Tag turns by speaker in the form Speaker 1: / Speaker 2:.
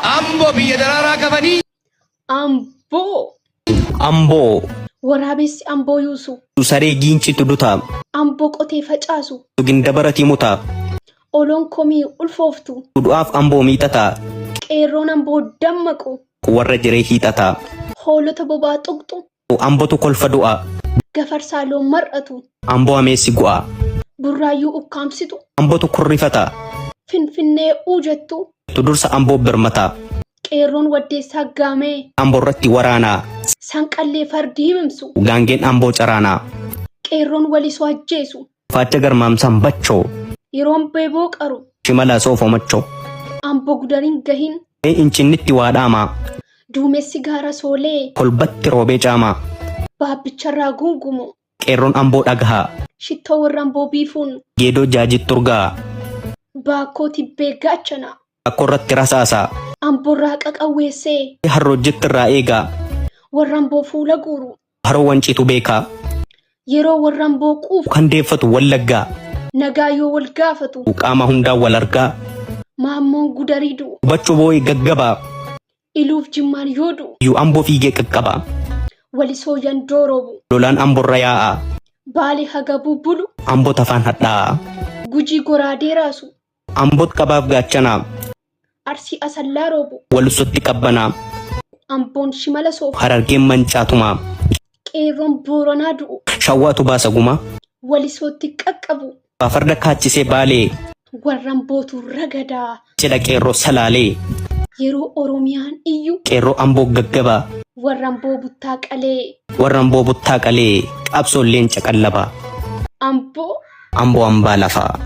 Speaker 1: Ambo biyya daraaraa qabanii.
Speaker 2: Amboo.
Speaker 3: Amboo.
Speaker 2: Waraabessi amboo yuusu.
Speaker 3: Saree giincitu dutaa.
Speaker 2: Amboo qotee facaasu.
Speaker 3: Gindabarati mutaa.
Speaker 2: Oloon komii ulfooftu.
Speaker 3: Du'aaf amboo miixataa.
Speaker 2: Qeerroon amboo dammaqu.
Speaker 3: Warra jiree hiixataa.
Speaker 2: Hoolota bobaa tuqxu.
Speaker 3: Ambootu kolfa du'a.
Speaker 2: Gafarsaa loon mar'atu.
Speaker 3: Amboo ameessi gu'a.
Speaker 2: Burraayyuu ukkaamsitu.
Speaker 3: Ambootu kurrifata.
Speaker 2: Finfinnee uujettu.
Speaker 3: Tudursa amboo birmata.
Speaker 2: Qeerroon waddeessaa gaamee.
Speaker 3: Amboo irratti waraanaa.
Speaker 2: Sanqallee fardii himimsu.
Speaker 3: Gaangeen amboo caraanaa.
Speaker 2: Qeerroon walisoo ajjeesu.
Speaker 3: Faacha garmaamsaan bachoo.
Speaker 2: Yeroon beeboo qaru.
Speaker 3: Shimala soofoo machoo.
Speaker 2: Amboo gudariin gahin.
Speaker 3: Incinnitti waadhaamaa.
Speaker 2: Duumessi gaara soolee.
Speaker 3: Kolbatti roobee caamaa.
Speaker 2: Baabbicharraa gungumu.
Speaker 3: Qeerroon amboo dhagahaa.
Speaker 2: Shittoo warra amboo biifuun.
Speaker 3: Geedoo jaajit turgaa.
Speaker 2: Baakkoo tibbee gaachana.
Speaker 3: Akkoo irratti rasaasaa.
Speaker 2: Amboorraa qaqawweessee.
Speaker 3: Harroojjitti irraa eegaa.
Speaker 2: Warra amboo fuula guuru.
Speaker 3: Haroo wanciitu beekaa.
Speaker 2: Yeroo warra amboo quufu.
Speaker 3: Kan deeffatu wallaggaa.
Speaker 2: Nagaa yoo wal gaafatu.
Speaker 3: Qaama hundaa wal argaa.
Speaker 2: Maammoon gudarii du'u.
Speaker 3: Hubachuu boo'ee gaggabaa.
Speaker 2: Iluuf jimmaan yoo du'u.
Speaker 3: Iyyuu amboo fiigee qaqqabaa.
Speaker 2: Walisoo yandoo roobu.
Speaker 3: Lolaan amboorra yaa'aa.
Speaker 2: Baali haga bubbulu.
Speaker 3: Amboot afaan hadhaa'aa.
Speaker 2: Gujii goraadee raasu.
Speaker 3: Amboot qabaaf gaachanaa.
Speaker 2: Arsii asallaa roobu.
Speaker 3: Walusotti qabbanaa.
Speaker 2: Amboon shimala soofu.
Speaker 3: Harargeen mancaatumaa.
Speaker 2: Qeerroon booranaa du'u.
Speaker 3: Shawwaatu baasa gumaa.
Speaker 2: Walisootti qaqqabu.
Speaker 3: Farda kaachisee baalee.
Speaker 2: Warra ambootu ragadaa.
Speaker 3: Cidha qeerroo salaalee.
Speaker 2: Yeroo Oromiyaan iyyuu.
Speaker 3: Qeerroo amboo gaggabaa.
Speaker 2: Warra amboo buttaa qalee.
Speaker 3: Warra amboo buttaa qalee. Qabsoolleen caqallabaa.
Speaker 2: Amboo.
Speaker 3: Amboo hambaa lafaa.